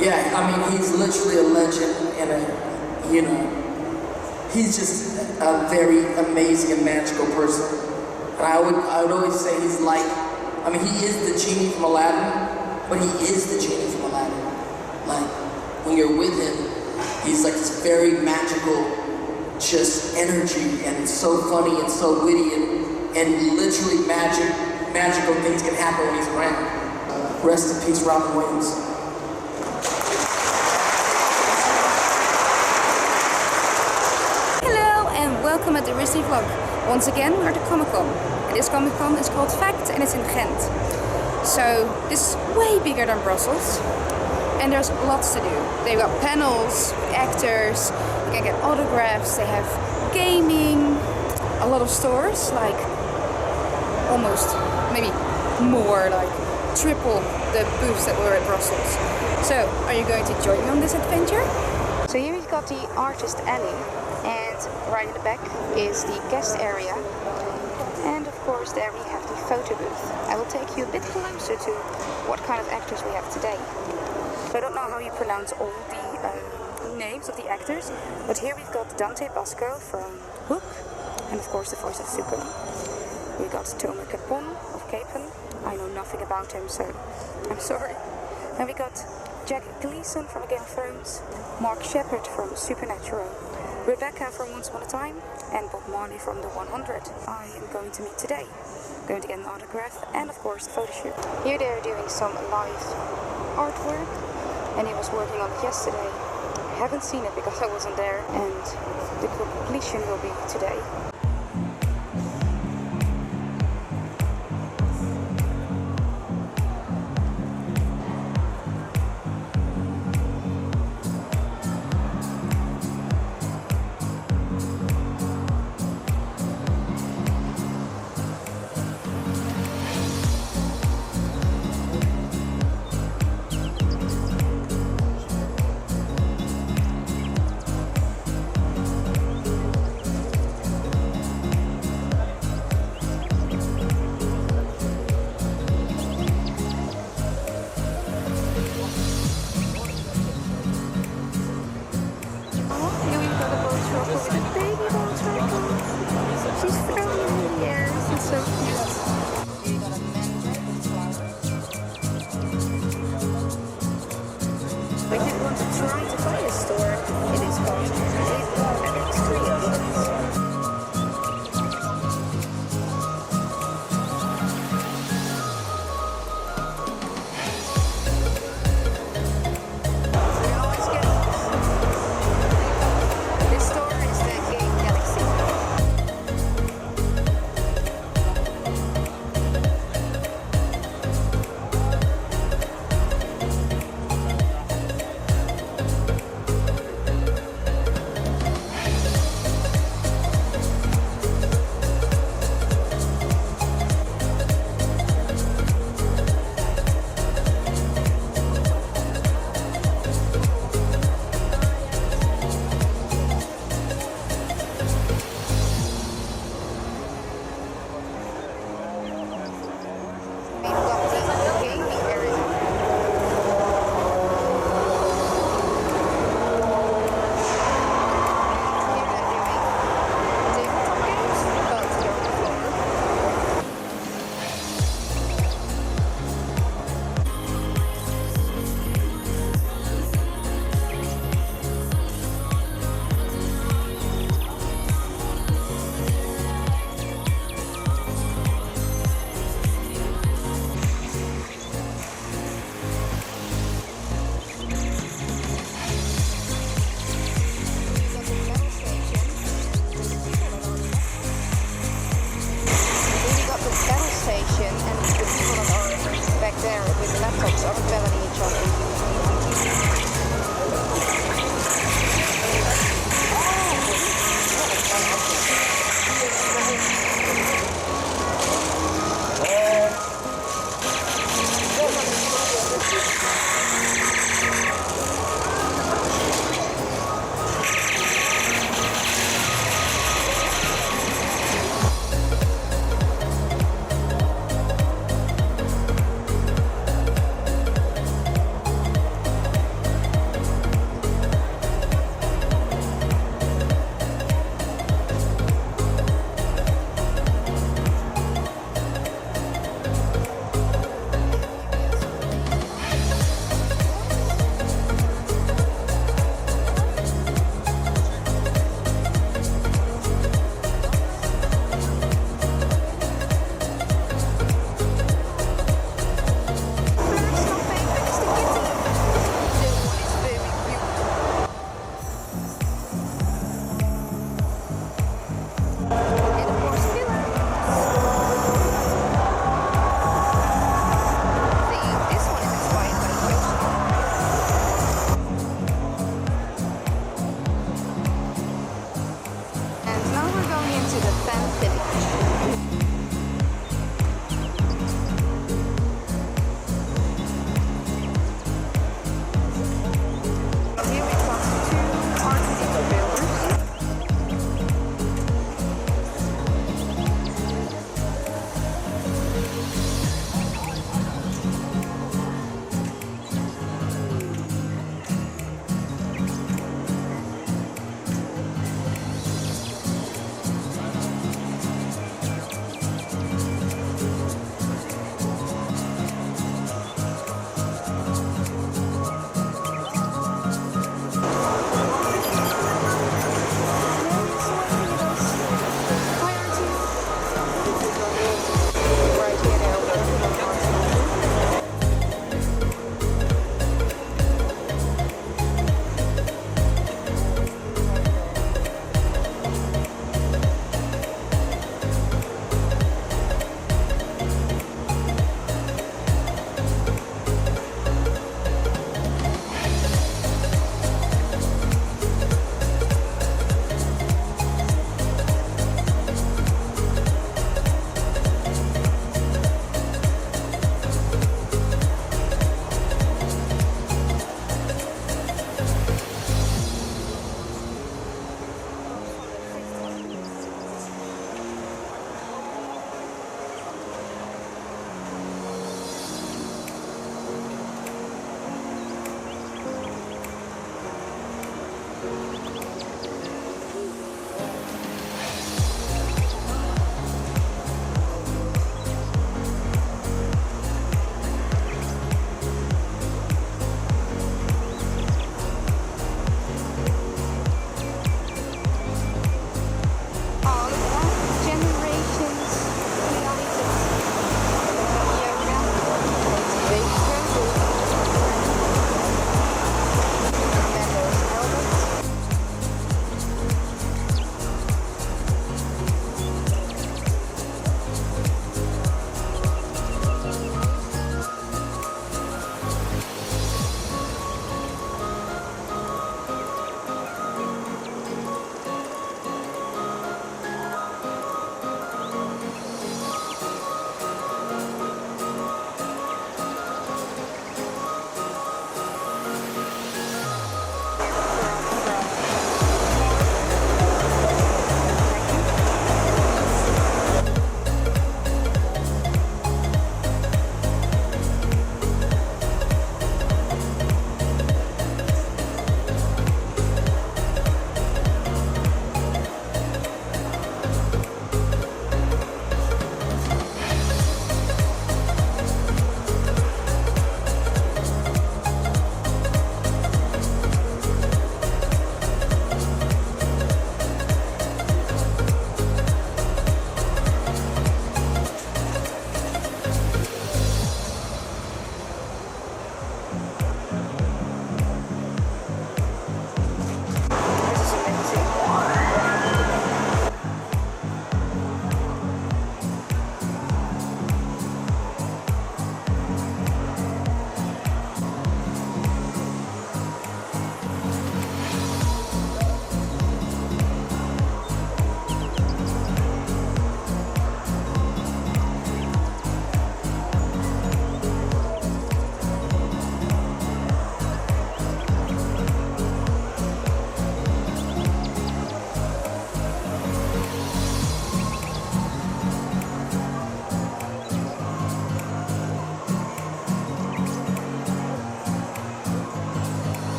Yeah, I mean, he's literally a legend and he's just a very amazing and magical person. And I would always say he's like, I mean, he is the genie from Aladdin, but he is the genie from Aladdin. Like, when you're with him, he's like this very magical, just energy, and it's so funny and so witty, and literally magical things can happen when he's around. Rest in peace, Robin Williams. Hello and welcome at the Risty Vlog. Once again, we're at the Comic-Con. And this Comic-Con is called Fact and it's in Ghent. So this is way bigger than Brussels. And there's lots to do. They've got panels, actors, you can get autographs, they have gaming, a lot of stores, like almost, maybe more, like triple the booths that were at Brussels. So, are you going to join me on this adventure? So here we've got the artist alley, and right in the back is the guest area. And of course there we have the photo booth. I will take you a bit closer to what kind of actors we have today. So I don't know how you pronounce all the names of the actors, but here we've got Dante Basco from Hook, and of course the voice of Zuko. We got Tomer of Capen. I know nothing about him, so I'm sorry. And we got Jack Gleeson from Game of Thrones, Mark Shepherd from Supernatural, Rebecca from Once Upon a Time, and Bob Morley from the 100. I am going to meet today. Going to get an autograph and of course the photo shoot. Here they're doing some live artwork, and he was working on it yesterday. I haven't seen it because I wasn't there, and the completion will be today.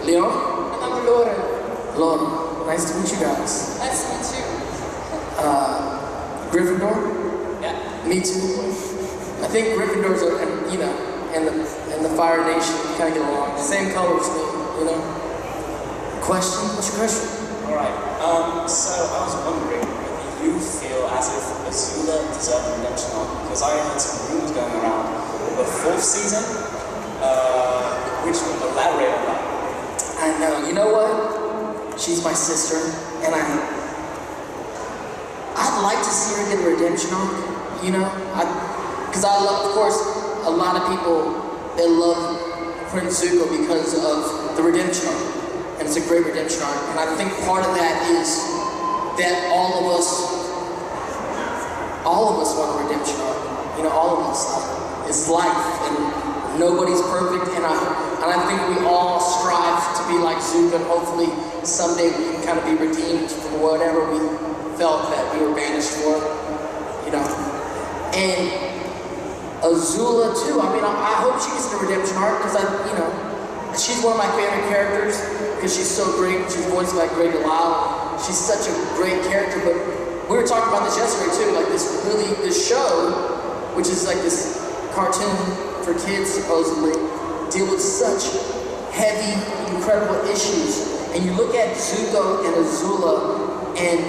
Leon? And I'm Lauren. Lauren. Nice to meet you guys. Nice to meet you. Gryffindor? Yeah. Me too. I think Gryffindors are, you know, and the Fire Nation kind of get along. The same colors, you know. Question? What's your question? Alright, so I was wondering whether you feel as if Azula deserved a redemption arc, because I heard some rumors going around the 4th season, which would elaborate on that. I know. You know what? She's my sister, and I'd like to see her get a redemption arc, you know? Because I love, of course, a lot of people, they love Prins Zuko because of the redemption arc. And it's a great redemption arc. And I think part of that is that all of us want a redemption arc. You know, all of us. It's life, and nobody's perfect. And I think we all strive to be like Zuko, and hopefully someday we can kind of be redeemed from whatever we felt that we were banished for. You know. And Azula too. I mean, I hope she gets a redemption arc because she's one of my favorite characters because she's so great. She's voiced by Greg Delisle. She's such a great character. But we were talking about this yesterday too. Like this show, which is like this cartoon for kids supposedly, deal with such heavy, incredible issues. And you look at Zuko and Azula, and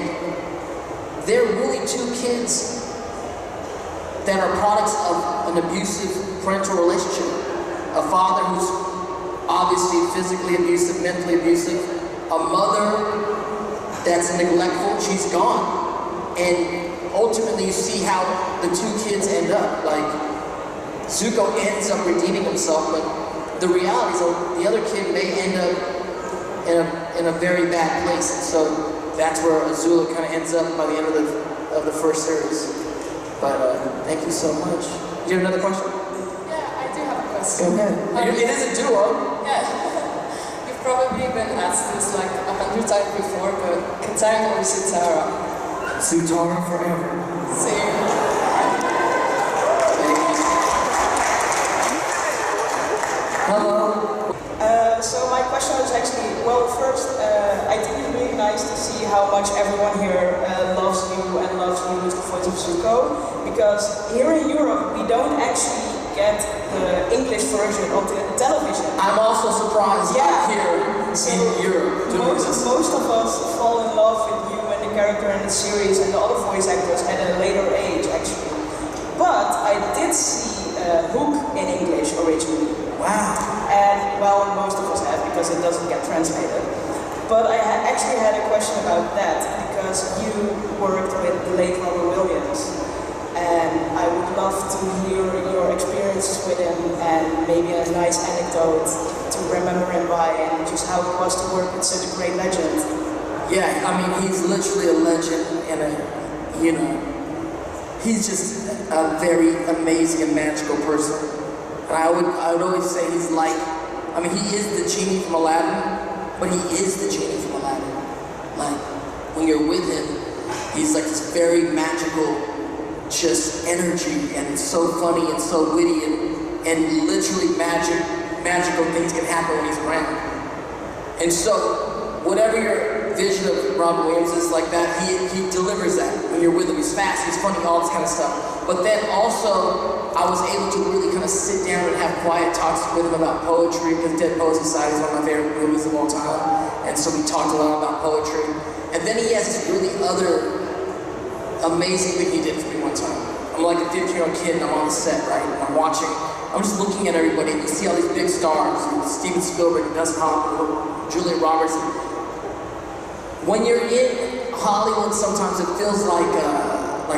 they're really two kids that are products of an abusive parental relationship. A father who's obviously physically abusive, mentally abusive. A mother that's neglectful, she's gone. And ultimately you see how the two kids end up. Like, Zuko ends up redeeming himself, but the reality is the other kid may end up in a very bad place. And so that's where Azula kind of ends up by the end of the first series. But thank you so much. Do you have another question? Yeah, I do have a question. Go ahead. It is a duo. Yeah. You've probably been asked this like 100 times before, but Katang or Sutara? Sutara forever. Same. Hello. So my question was actually, well, first, I think it's really nice to see how much everyone here loves you and loves you with the voice of Zuko, because here in Europe we don't actually get the English version of the television. I'm also surprised here So in Europe. most of us fall in love with you and the character in the series and the other voice actors at a later age, actually. But I did see Hook in English originally. Wow. And, well, most of us have because it doesn't get translated. But I actually had a question about that because you worked with the late Robert Williams. And I would love to hear your experiences with him and maybe a nice anecdote to remember him by and just how it was to work with such a great legend. Yeah, I mean, he's literally a legend and he's just a very amazing and magical person. And I would always say he's like, I mean, he is the genie from Aladdin, but he is the genie from Aladdin. Like, when you're with him, he's like this very magical, just energy, and so funny and so witty, and literally magical things can happen when he's around. And so, whatever your vision of Robin Williams is like that, he delivers that when you're with him. He's fast, he's funny, all this kind of stuff. But then also, I was able to really kind of sit down and have quiet talks with him about poetry, because Dead Poets Society is one of my favorite movies of all time. And so we talked a lot about poetry. And then he has this really other amazing thing he did for me one time. I'm like a 15-year-old kid and I'm on the set, right? And I'm just looking at everybody, and you see all these big stars, Steven Spielberg, Dustin Hoffman, Julia Roberts. When you're in Hollywood, sometimes it feels like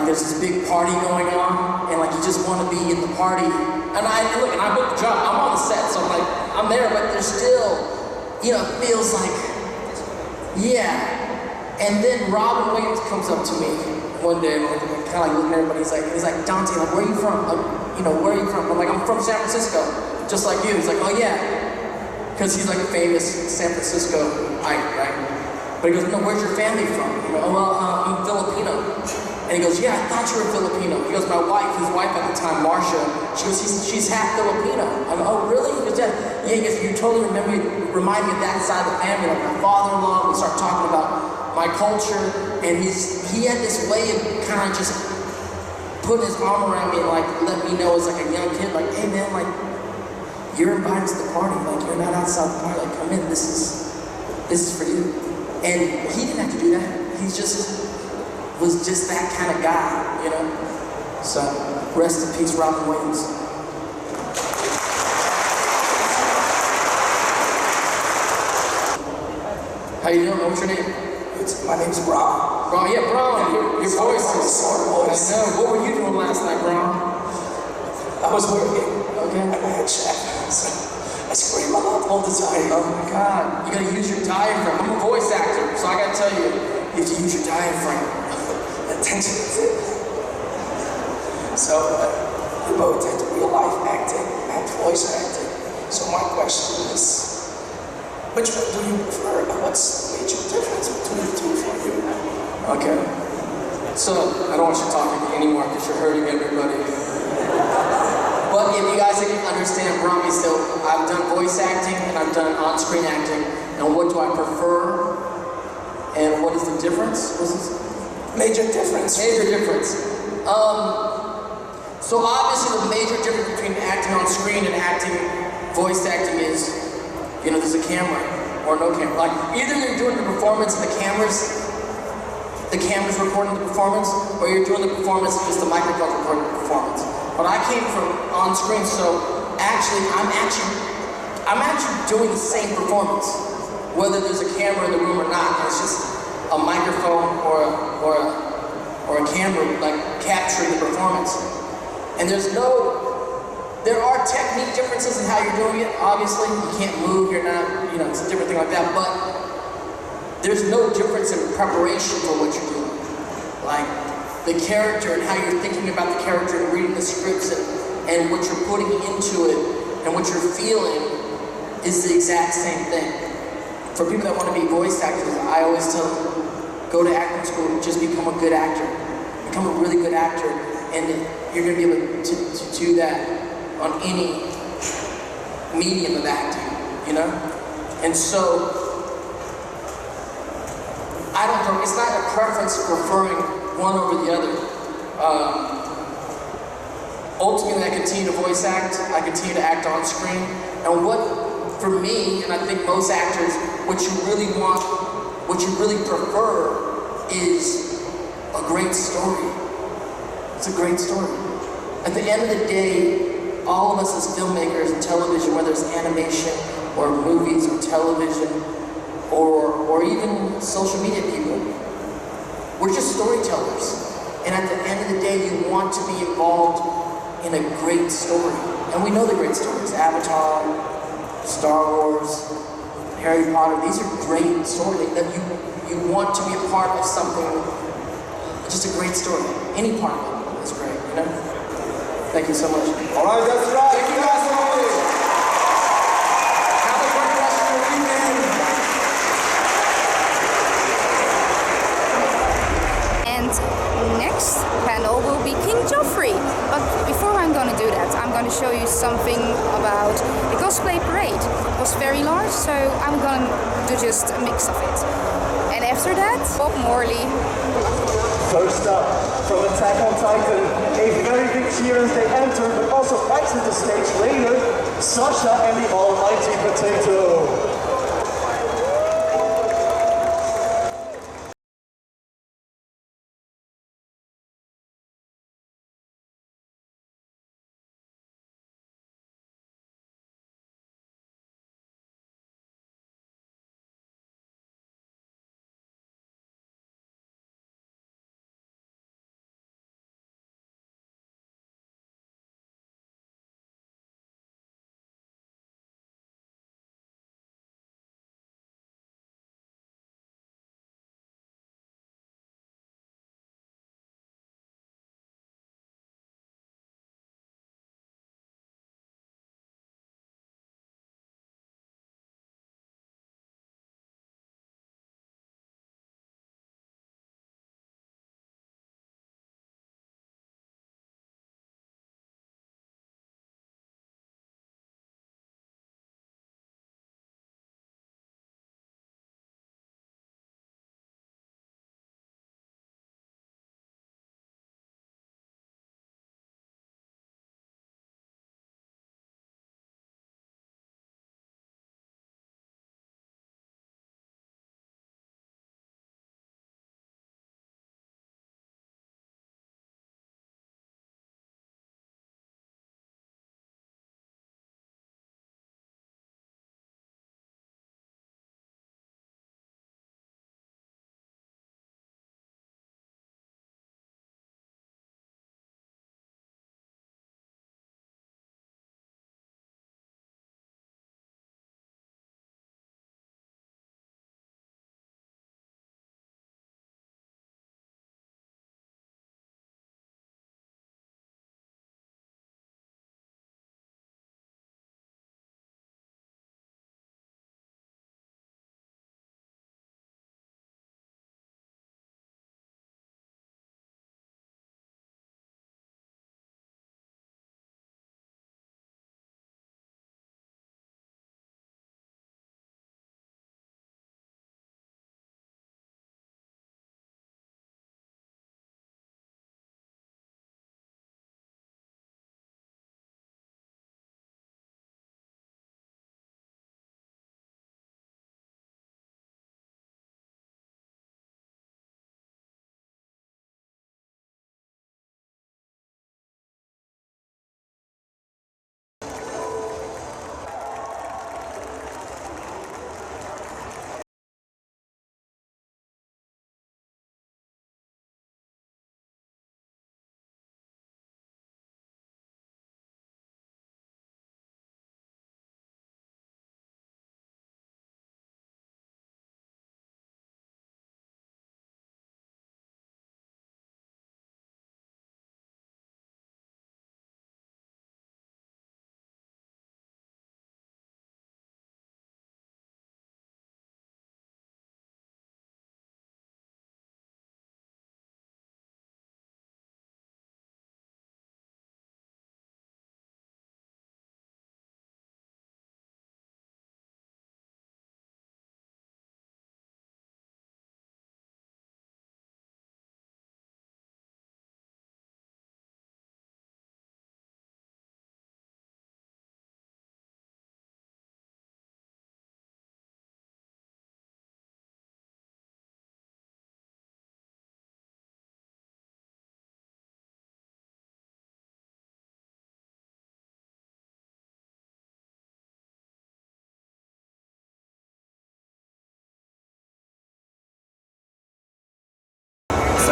there's this big party going on, and like you just want to be in the party. And I booked the job. I'm on the set, so I'm there, but there's still, it feels like, yeah. And then Robin Williams comes up to me one day, and I'm kind of like looking at everybody. He's like, Dante, like, where are you from? Where are you from? I'm like, I'm from San Francisco, just like you. He's like, oh yeah, because he's like a famous San Franciscoite, right? But he goes, no, where's your family from? Oh, well, I'm Filipino. And he goes, yeah, I thought you were Filipino. He goes, his wife at the time, Marcia, she goes, she's half Filipino. I go, oh, really? He goes, yeah. yeah, because you totally remind me of that side of the family, like my father-in-law. We start talking about my culture, and he had this way of kind of just putting his arm around me and like let me know as like a young kid, like, hey man, like you're invited to the party, like you're not outside the party, like come in, this is for you. And he didn't have to do that. He was just that kind of guy, you know? So rest in peace, Robin Williams. How you doing? What's your name? My name's Brown. Brown, yeah, Brown. Your voice is sort of voice. I know. What were you doing last night, Brown? I was working. Okay. I'm a head chef. So I scream a lot all the time. Oh my God. You gotta use your diaphragm. I'm a voice actor, so I gotta tell you, you have to use your diaphragm. Attention is it. So we both did real life acting and voice acting. So my question is, which one do you prefer? What's the major difference between the two for you? Okay. So, I don't want you talking anymore because you're hurting everybody. But if you guys didn't understand Brahmi still, I've done voice acting and I've done on-screen acting. And what do I prefer? And what is the difference? Major difference. Major difference. So obviously the major difference between acting on screen and acting, voice acting is, you know, there's a camera or no camera. Like either you're doing the performance and the camera's recording the performance, or you're doing the performance and just the microphone recording the performance. But I came from on screen, so actually I'm actually doing the same performance, whether there's a camera in the room or not. It's just a microphone or a camera like capturing the performance. And there are technique differences in how you're doing it. Obviously, you can't move, you're not, you know, it's a different thing like that, but there's no difference in preparation for what you're doing. Like, the character and how you're thinking about the character and reading the scripts and what you're putting into it and what you're feeling is the exact same thing. For people that want to be voice actors, I always tell them, go to acting school, just become a good actor. Become a really good actor, and you're going to be able to do that on any medium of acting, you know? And so, it's not a preference preferring one over the other. Ultimately, I continue to voice act, I continue to act on screen, and what, for me, and I think most actors, what you really want, what you really prefer is a great story. It's a great story. At the end of the day, all of us as filmmakers and television, whether it's animation or movies or television or even social media people, we're just storytellers. And at the end of the day, you want to be involved in a great story. And we know the great stories. Avatar, Star Wars, Harry Potter, these are great stories that you want to be a part of something, just a great story. Any part of it is great, you know? Thank you so much. All right, that's right. Thank you guys so much. Have a great rest of your evening. And next panel will be King Joffrey. But before I'm going to do that, I'm going to show you something about the Cosplay Parade. It was very large, so I'm going to do just a mix of it. And after that, Bob Morley. First up, from Attack on Titan, a very big cheer as they enter, but also exit the stage later, Sasha and the Almighty Potato.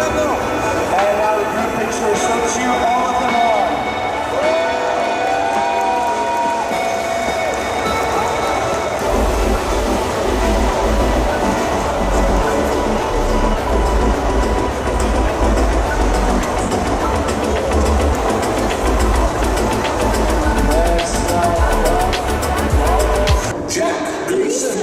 And now the group picture, so cheer all of them on. Jack Gleeson.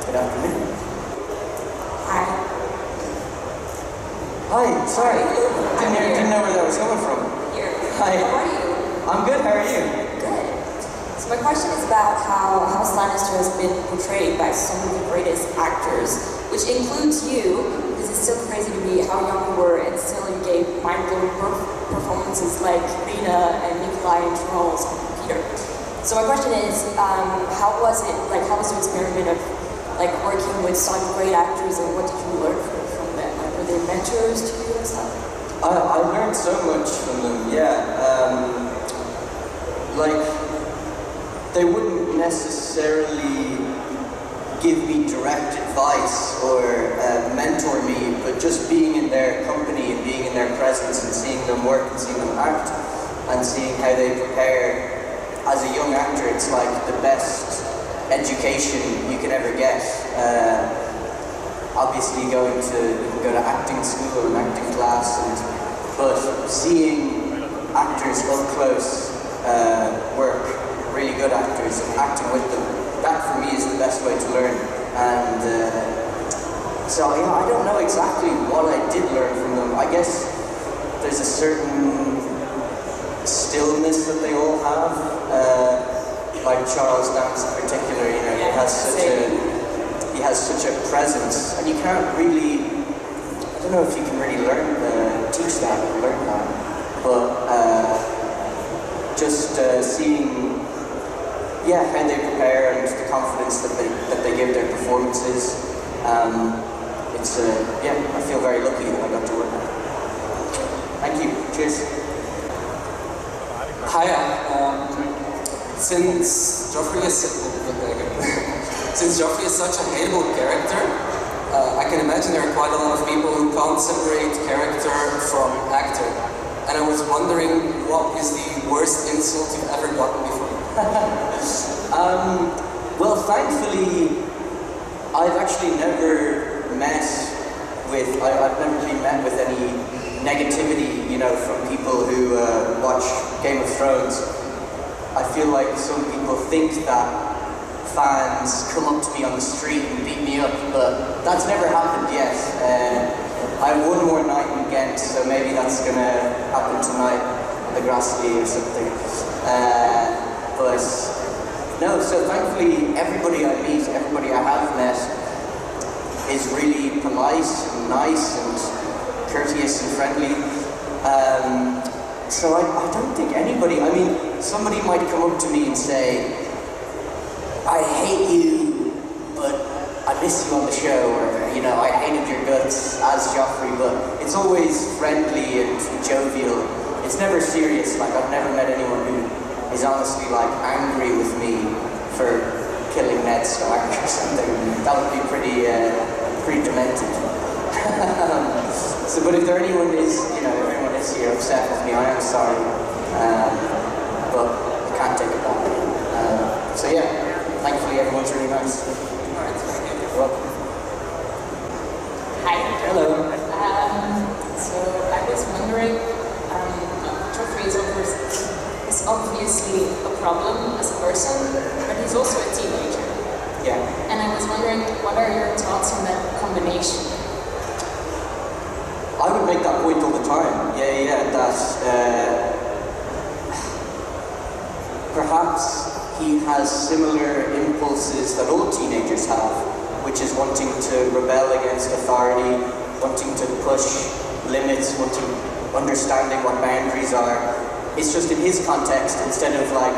Good afternoon. Hi, sorry. Didn't know where that was coming from. Here. Hi. How are you? I'm good, how are you? Good. So my question is about how Lannister has been portrayed by some of the greatest actors, which includes you, because it's still crazy to me how young you were and still you gave mind-blowing performances like Lena and Nikolai and Charles and Peter. So my question is, how was it, like how was the experiment of like working with some great actors and what did you learn from them? Like were they mentors to you and stuff? I learned so much from them, yeah. Like, they wouldn't necessarily give me direct advice or mentor me, but just being in their company and being in their presence and seeing them work and seeing them act and seeing how they prepare. As a young actor, it's like the best education you can ever get. Obviously you can go to acting school and acting class, but seeing actors up close work, really good actors, and acting with them, that for me is the best way to learn. And so yeah, I don't know exactly what I did learn from them. I guess there's a certain stillness that they all have. Like Charles Dance in particular, you know, he has such a presence, and you can't really, I don't know if you can really teach that or learn that, but just seeing, yeah, how they prepare and the confidence that they give their performances, it's yeah, I feel very lucky that I got to work with them. Thank you. Cheers. Hiya. Since Joffrey is such a hateable character, I can imagine there are quite a lot of people who can't separate character from actor. And I was wondering, what is the worst insult you've ever gotten before? Well, thankfully, I've actually never I've never been met with any negativity, you know, from people who watch Game of Thrones. I feel like some people think that fans come up to me on the street and beat me up, but that's never happened yet. I have one more night in Ghent, so maybe that's gonna happen tonight on the Grassley or something. But no, so thankfully everybody I meet, everybody I have met is really polite and nice and courteous and friendly. So I don't think anybody, I mean, somebody might come up to me and say, I hate you, but I miss you on the show, or, you know, I hated your guts as Joffrey, but it's always friendly and jovial. It's never serious. Like, I've never met anyone who is honestly, like, angry with me for killing Ned Stark or something. That would be pretty demented. So, but if anyone is here upset with me, I am sorry, but I can't take it back. So yeah, thankfully everyone's really nice. You're welcome. Hi. Hello. So I was wondering, Joffrey is obviously a problem as a person, but he's also a teenager. Yeah. And I was wondering, what are your thoughts on that combination? I would make that point all the time. Yeah, that perhaps he has similar impulses that all teenagers have, which is wanting to rebel against authority, wanting to push limits, understanding what boundaries are. It's just in his context, instead of like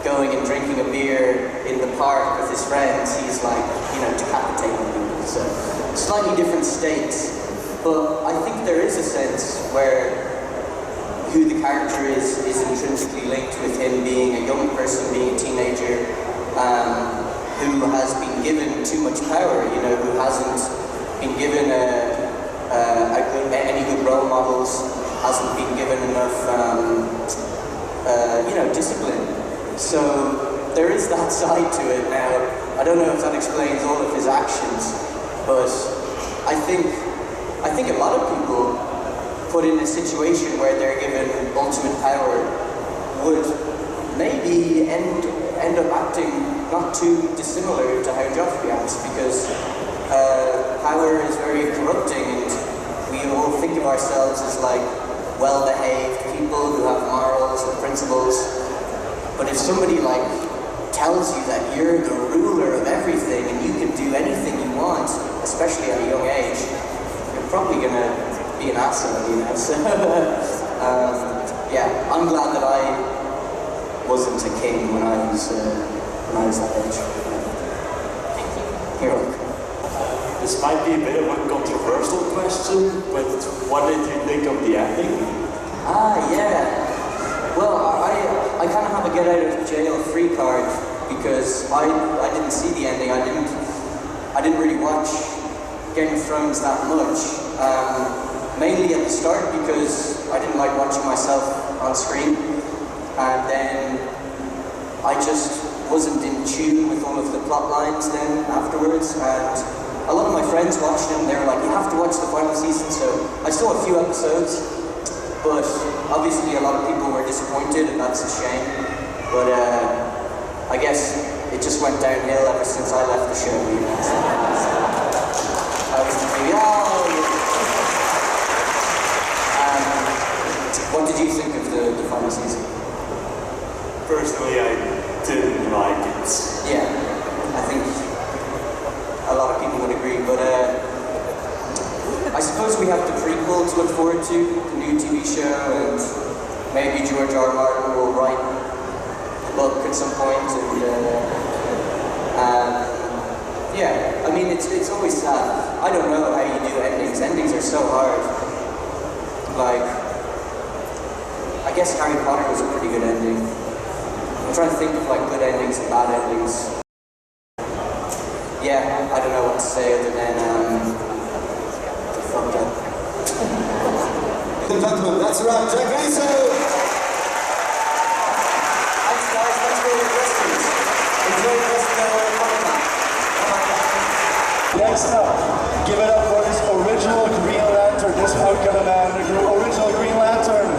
going and drinking a beer in the park with his friends, he's like, you know, decapitating people. It's a slightly different states, but I think there is a sense where who the character is intrinsically linked with him being a young person, being a teenager, who has been given too much power, you know, who hasn't been given any good role models, hasn't been given enough, you know, discipline. So there is that side to it. Now, I don't know if that explains all of his actions, but I think a lot of people put in a situation where they're given ultimate power would maybe end up acting not too dissimilar to how Josh reacts, because power is very corrupting, and we all think of ourselves as like well-behaved people who have morals and principles. But if somebody like tells you that you're the ruler of everything and you can do anything you want, especially at a young age, you're probably gonna be an asshole, you know. So yeah, I'm glad that I wasn't a king when I was that age. Thank you. You're welcome. This might be a bit of a controversial question, but what did you think of the ending? Yeah. Well, I kind of have a get out of jail free card because I didn't see the ending. I didn't really watch Game of Thrones that much. Mainly at the start because I didn't like watching myself on screen, and then I just wasn't in tune with all of the plot lines then afterwards, and a lot of my friends watched it and they were like, you have to watch the final season, so I saw a few episodes, but obviously a lot of people were disappointed and that's a shame, but I guess it just went downhill ever since I left the show, you know. So, I was thinking, what did you think of the final season? Personally, I didn't like it. Yeah, I think a lot of people would agree, but I suppose we have the prequel to look forward to, the new TV show, and maybe George R. R. Martin will write a book at some point, and yeah, I mean, it's always sad. I don't know how you do endings. Endings are so hard. Like, I guess Harry Potter was a pretty good ending. I'm trying to think of like good endings and bad endings. Yeah, I don't know what to say other than fucked up. That's a wrap. Jack Gleeson! Thanks guys, thanks for all your questions. Enjoy the rest of the podcast. Next up, give it up for this original Green Lantern, this Outcome Man, the original Green Lantern.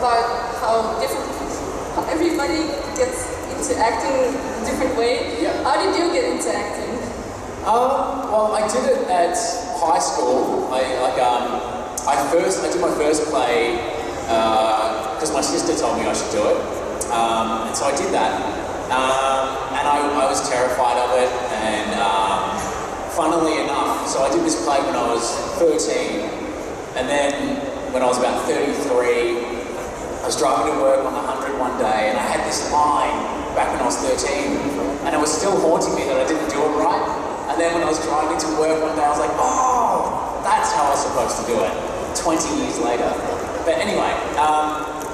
about how everybody gets into acting in a different way. Yeah. How did you get into acting? Well, I did it at high school. I did my first play because my sister told me I should do it, and so I did that. And I was terrified of it, and funnily enough, so I did this play when I was 13, and then when I was about 33, I was driving to work on the 100 one day, and I had this line back when I was 13, and it was still haunting me that I didn't do it right. And then when I was driving to work one day, I was like, oh, that's how I was supposed to do it, 20 years later. But anyway,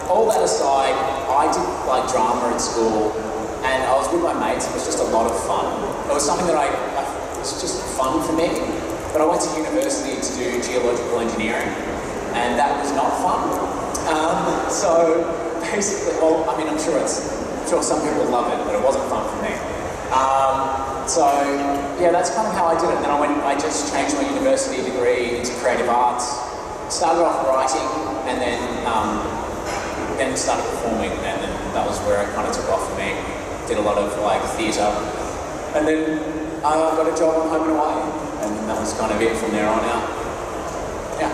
all that aside, I did like drama at school, and I was with my mates. It was just a lot of fun. It was something that it was just fun for me. But I went to university to do geological engineering, and that was not fun. So basically, well, I mean, I'm sure some people love it, but it wasn't fun for me. So yeah, that's kind of how I did it. Then I just changed my university degree into creative arts, started off writing, and then started performing, and then that was where it kind of took off for me. Did a lot of like theatre, and then I got a job on Home and Away, and that was kind of it from there on out. Yeah.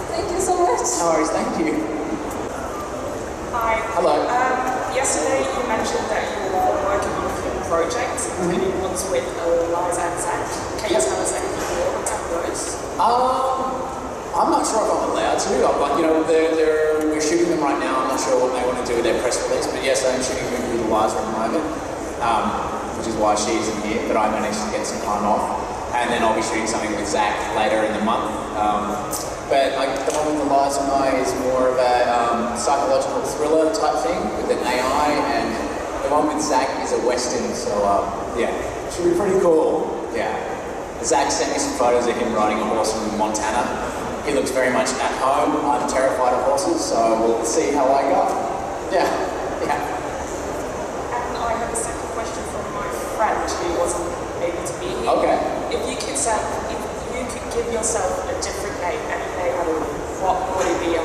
Thank you so much. No worries, thank you. Hi. Hello. Yesterday you mentioned that you were working on a film project, and it was with Eliza and Zach. Can you tell us anything more about those? I'm not sure if I'm allowed to, but you know, we're shooting them right now. I'm not sure what they want to do with their press release, but yes, I'm shooting with Eliza at the moment, which is why she isn't here, but I managed to get some time off. And then I'll be shooting something with Zach later in the month. But like the one with Eliza and I is more of a psychological thriller type thing with an AI, and the one with Zach is a Western, so yeah, should be pretty cool. Yeah. Zach sent me some photos of him riding a horse in Montana. He looks very much at home. I'm terrified of horses, so we'll see how I go. Yeah. Yeah. And I have a second question from my friend who wasn't able to be here. Okay. If you could give yourself a different name, any name at all, what would it be?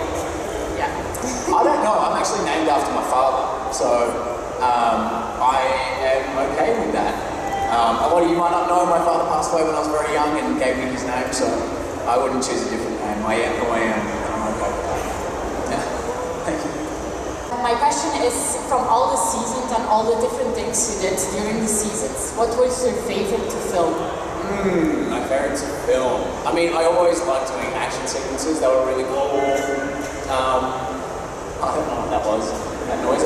Yeah. I don't know. I'm actually named after my father, so I am okay with that. A lot of you might not know, my father passed away when I was very young and gave me his name, so I wouldn't choose a different name. I am who I am, and I'm okay with that. Yeah. Thank you. My question is, from all the seasons and all the different things you did during the seasons, what was your favorite to film? My favorite to film. I mean, I always liked doing action sequences. They were really cool. I don't know what that was. That noise.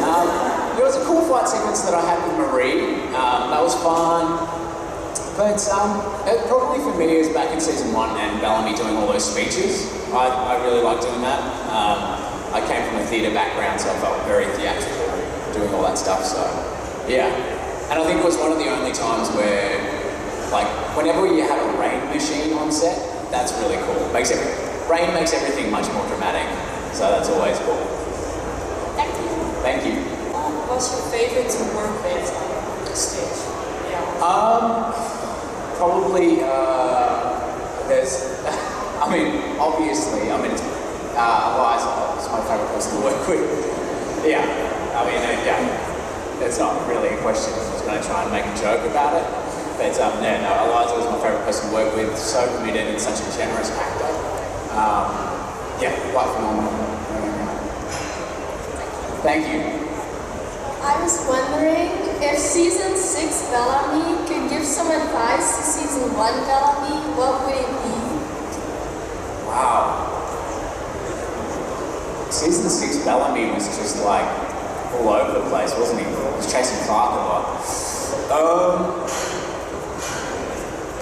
There was a cool fight sequence that I had with Marie. That was fun. But it probably for me is back in season 1 and Bellamy doing all those speeches. I really like doing that. I came from a theatre background, so I felt very theatrical doing all that stuff. So yeah, and I think it was one of the only times where, like, whenever you have a rain machine on set, that's really cool. Rain makes everything much more dramatic, so that's always cool. Thank you. Thank you. What's your favorite to work with on stage? Yeah. Probably, there's, I mean, obviously, Eliza is my favorite person to work with. Yeah, I mean, yeah, it's not really a question. I was going to try and make a joke about it. But yeah, no, Eliza was my favorite person to work with. So committed and such a generous actor. Yeah, quite phenomenal. Thank you. I was wondering if season 6 Bellamy could give some advice to season 1 Bellamy, what would it be? Wow. Season 6 Bellamy was just like all over the place, wasn't he? He was chasing Clark a lot.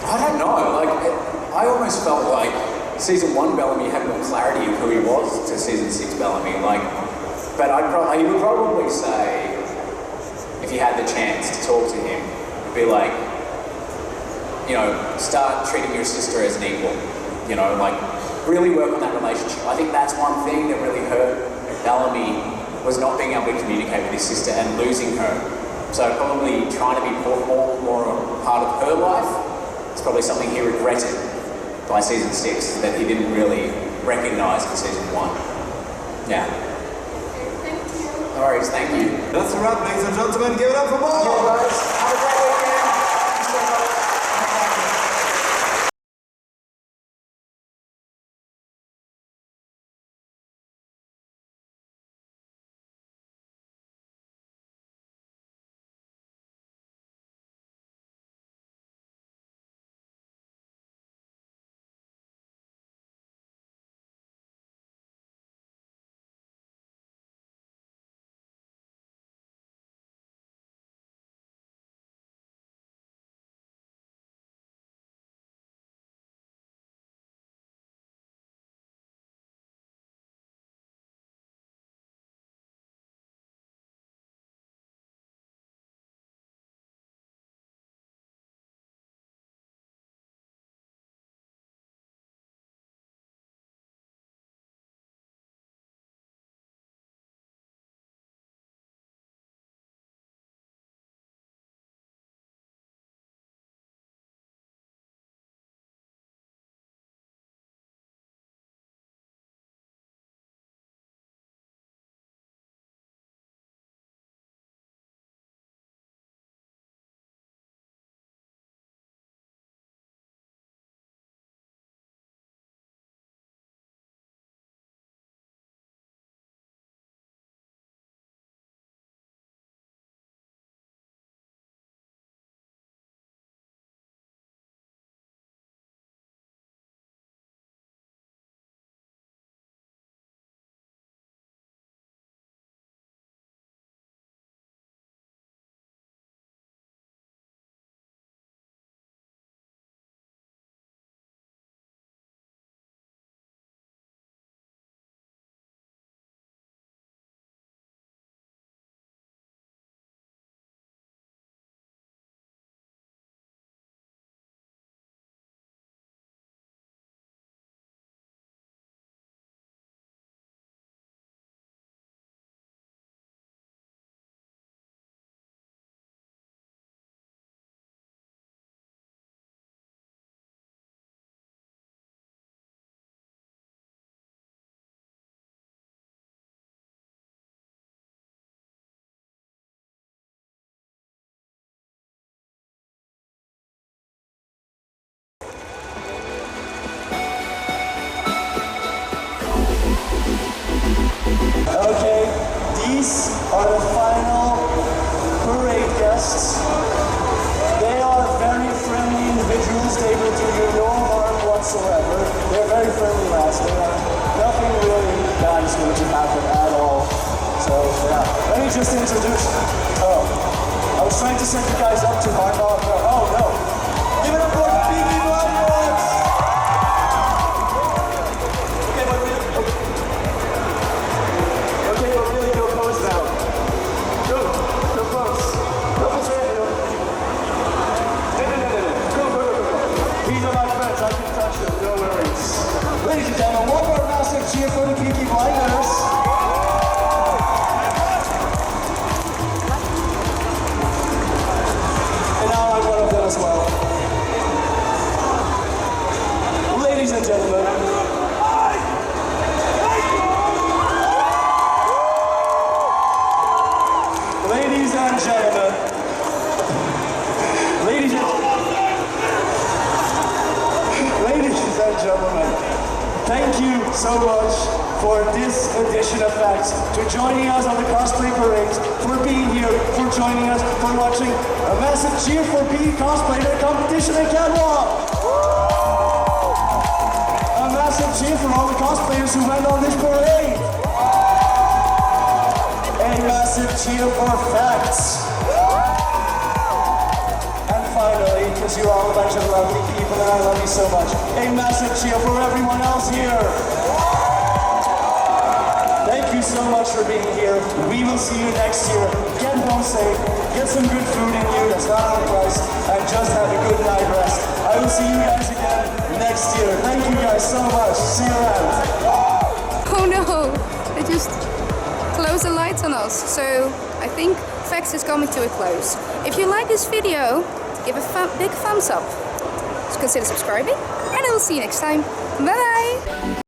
I don't know, like, I almost felt like season 1 Bellamy had more clarity of who he was to season 6 Bellamy, like, but he would probably say, if you had the chance to talk to him, it'd be like, you know, start treating your sister as an equal, you know, like, really work on that relationship. I think that's one thing that really hurt Bellamy, was not being able to communicate with his sister and losing her. So probably trying to be more a part of her life, it's probably something he regretted by season 6 that he didn't really recognise in season 1. Yeah. No worries, thank you. That's a wrap, ladies and gentlemen. Give it up for Bob! Okay, guys. Have a great weekend. Thank you so much. Okay, these are the final parade guests. They are very friendly individuals. They will do you no harm whatsoever. They're very friendly lads. They are nothing really bad is going to happen at all. So yeah, let me just introduce. Oh, I was trying to set you guys up too hard. Oh no! Give it up for the Peaky Blinders! Okay, but really, go pose now. Go pose. Go pose right now. No. These are my friends. I can touch them. No worries. Ladies and gentlemen, one more massive cheer for the Peaky Blinders. As well. Ladies and gentlemen, thank you so much for this edition of Facts, for joining us on the Cosplay Parade, for being here, for joining us, for watching a massive cheer for being cosplayed at competition and catwalk. A massive cheer for all the cosplayers who went on this parade. A massive cheer for Facts. And finally, because you're all a bunch of lovely people and I love you so much, a massive cheer for everyone else here. Thank you so much for being here. We will see you next year. Get home safe, get some good food in you that's not overpriced, and just have a good night rest. I will see you guys again next year. Thank you guys so much. See you around. Oh no, they just closed the lights on us. So I think Facts is coming to a close. If you like this video, give a big thumbs up. Consider subscribing, and I will see you next time. Bye bye!